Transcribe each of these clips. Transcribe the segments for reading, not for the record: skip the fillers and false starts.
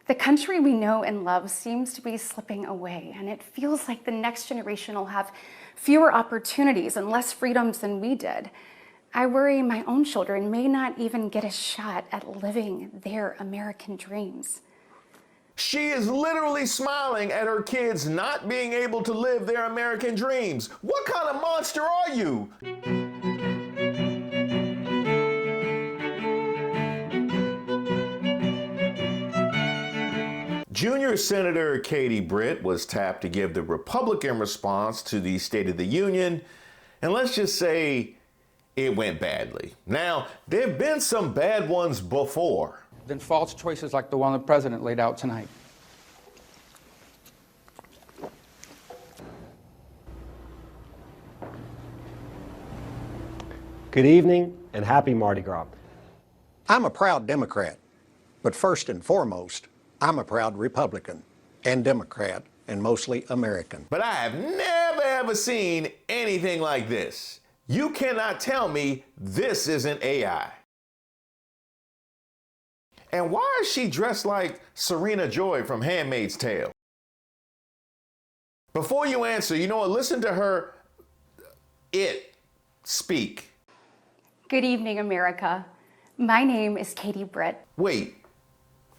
The country we know and love seems to be slipping away, and it feels like the next generation will have fewer opportunities and less freedoms than we did. I worry my own children may not even get a shot at living their American dreams. She is literally smiling at her kids not being able to live their American dreams. What kind of monster are you? Junior Senator Katie Britt was tapped to give the Republican response to the State of the Union, and let's just say it went badly. Now, there have been some bad ones before. Than false choices like the one the president laid out tonight. Good evening and happy Mardi Gras. I'm a proud Democrat, but first and foremost, I'm a proud Republican and Democrat and mostly American. But I have never ever seen anything like this. You cannot tell me this isn't AI. And why is she dressed like Serena Joy from Handmaid's Tale? Before you answer, you know what? Listen to her speak. Good evening, America. My name is Katie Britt. Wait,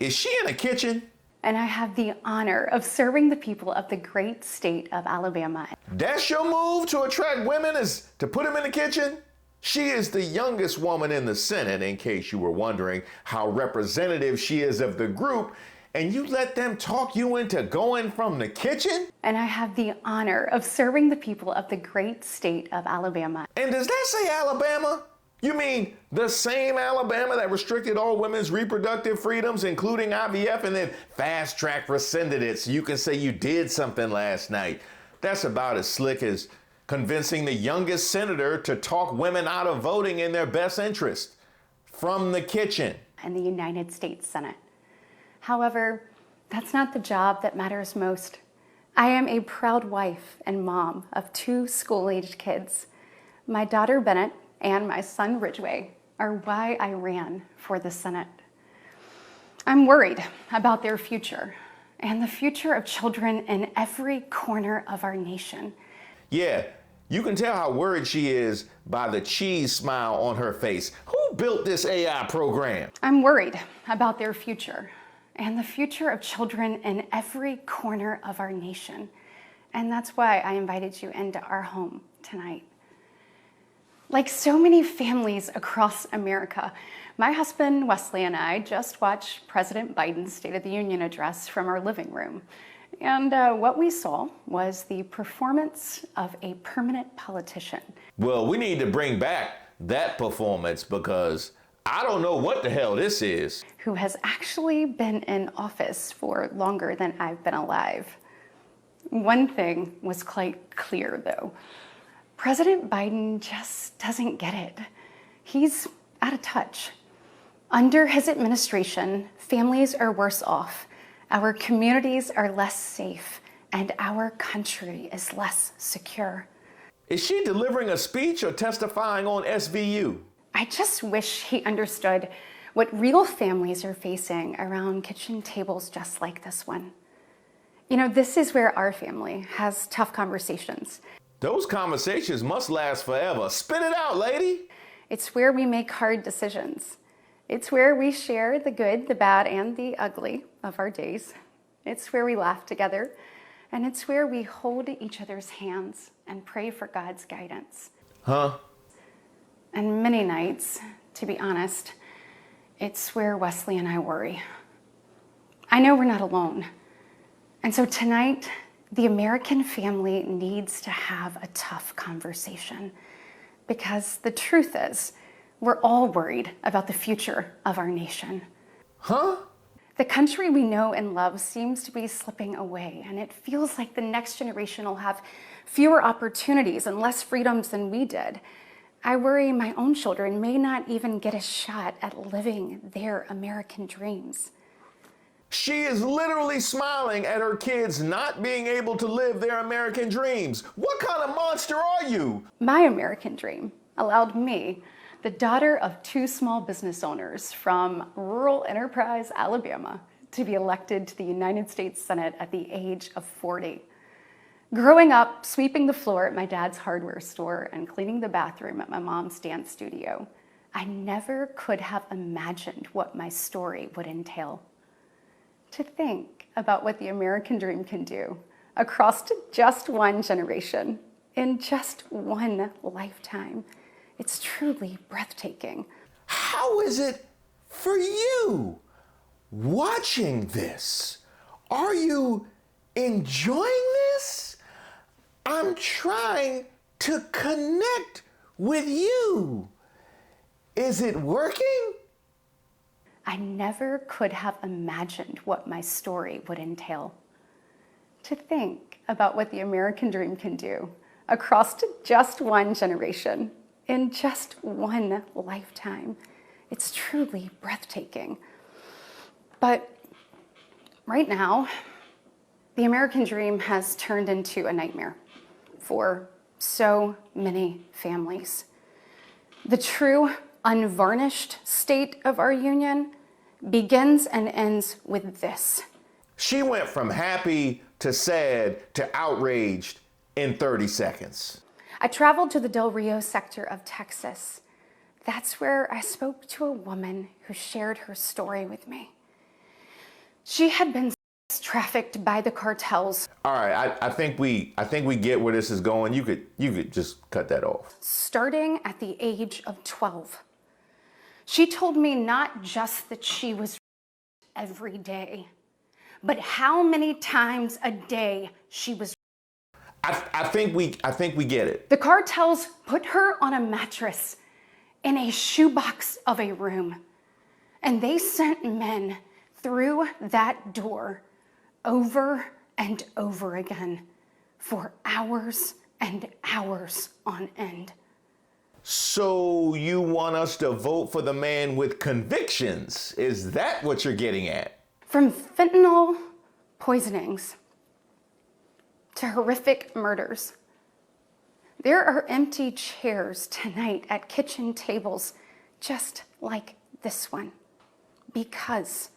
is she in a kitchen? And I have the honor of serving the people of the great state of Alabama. That's your move to attract women, is to put them in the kitchen? She is the youngest woman in the Senate, in case you were wondering how representative she is of the group, and you let them talk you into going from the kitchen? And I have the honor of serving the people of the great state of Alabama. And does that say Alabama? You mean the same Alabama that restricted all women's reproductive freedoms, including IVF, and then fast-track rescinded it so you can say you did something last night? That's about as slick as convincing the youngest senator to talk women out of voting in their best interest from the kitchen. And the United States Senate. However, that's not the job that matters most. I am a proud wife and mom of 2 school-aged kids. My daughter Bennett and my son Ridgway are why I ran for the Senate. I'm worried about their future and the future of children in every corner of our nation. Yeah, you can tell how worried she is by the cheese smile on her face. Who built this AI program? I'm worried about their future and the future of children in every corner of our nation. And that's why I invited you into our home tonight. Like so many families across America, my husband Wesley and I just watched President Biden's State of the Union address from our living room. And what we saw was the performance of a permanent politician. Well, we need to bring back that performance because I don't know what the hell this is. Who has actually been in office for longer than I've been alive. One thing was quite clear, though. President Biden just doesn't get it. He's out of touch. Under his administration, families are worse off, our communities are less safe, and our country is less secure. Is she delivering a speech or testifying on SVU? I just wish he understood what real families are facing around kitchen tables just like this one. You know, this is where our family has tough conversations. Those conversations must last forever. Spit it out, lady. It's where we make hard decisions. It's where we share the good, the bad, and the ugly of our days. It's where we laugh together, and it's where we hold each other's hands and pray for God's guidance. Huh? And many nights, to be honest, it's where Wesley and I worry. I know we're not alone. And so tonight, the American family needs to have a tough conversation because the truth is, we're all worried about the future of our nation. Huh? The country we know and love seems to be slipping away, and it feels like the next generation will have fewer opportunities and less freedoms than we did. I worry my own children may not even get a shot at living their American dreams. She is literally smiling at her kids not being able to live their American dreams. What kind of monster are you? My American dream allowed me, the daughter of 2 small business owners from rural Enterprise, Alabama, to be elected to the United States Senate at the age of 40. Growing up, sweeping the floor at my dad's hardware store and cleaning the bathroom at my mom's dance studio, I never could have imagined what my story would entail. To think about what the American dream can do across just one generation, in just one lifetime, it's truly breathtaking. How is it for you watching this? Are you enjoying this? I'm trying to connect with you. Is it working? I never could have imagined what my story would entail. To think about what the American dream can do across just one generation, in just one lifetime, it's truly breathtaking. But right now, the American dream has turned into a nightmare for so many families. The true, unvarnished state of our union begins and ends with this. She went from happy to sad to outraged in 30 seconds. I traveled to the Del Rio sector of Texas. That's where I spoke to a woman who shared her story with me. She had been trafficked by the cartels. All right, I think we get where this is going. You could just cut that off. Starting at the age of 12. She told me not just that she was every day, but how many times a day she was. I think we get it. The cartels put her on a mattress in a shoebox of a room, and they sent men through that door over and over again for hours and hours on end. So you want us to vote for the man with convictions? Is that what you're getting at? From fentanyl poisonings to horrific murders, there are empty chairs tonight at kitchen tables just like this one because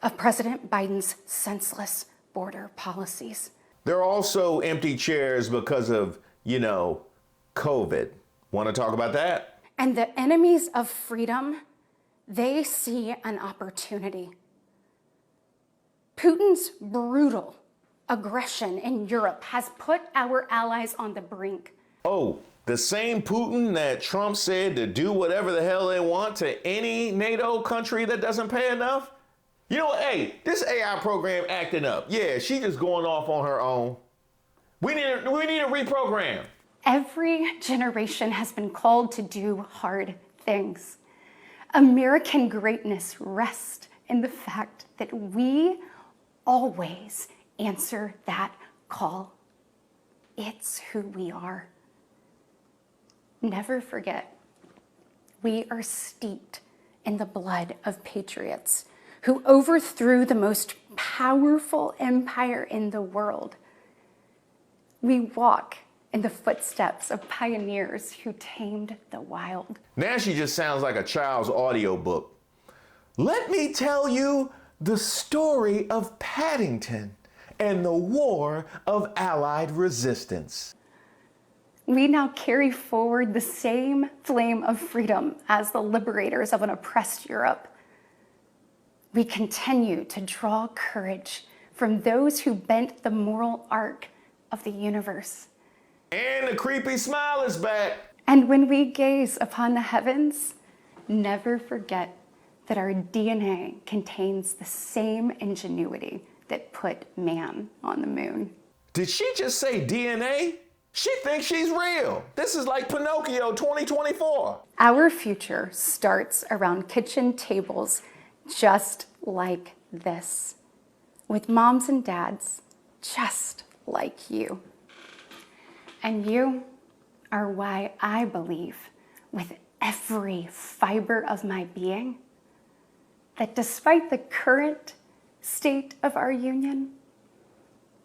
of President Biden's senseless border policies. There are also empty chairs because of, COVID. Want to talk about that? And the enemies of freedom, they see an opportunity. Putin's brutal aggression in Europe has put our allies on the brink. Oh, the same Putin that Trump said to do whatever the hell they want to any NATO country that doesn't pay enough? Hey, this AI program acting up. Yeah, she just going off on her own. We need to reprogram. Every generation has been called to do hard things. American greatness rests in the fact that we always answer that call. It's who we are. Never forget, we are steeped in the blood of patriots who overthrew the most powerful empire in the world. We walk in the footsteps of pioneers who tamed the wild. Now she just sounds like a child's audiobook. Let me tell you the story of Paddington and the War of Allied Resistance. We now carry forward the same flame of freedom as the liberators of an oppressed Europe. We continue to draw courage from those who bent the moral arc of the universe. And the creepy smile is back. And when we gaze upon the heavens, never forget that our DNA contains the same ingenuity that put man on the moon. Did she just say DNA? She thinks she's real. This is like Pinocchio 2024. Our future starts around kitchen tables just like this, with moms and dads just like you. And you are why I believe with every fiber of my being that despite the current state of our union,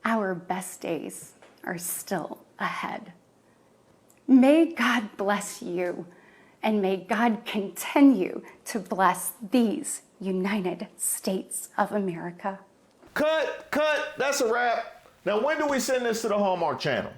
our best days are still ahead. May God bless you And may God continue to bless these United States of America. Cut, that's a wrap. Now, when do we send this to the Hallmark Channel?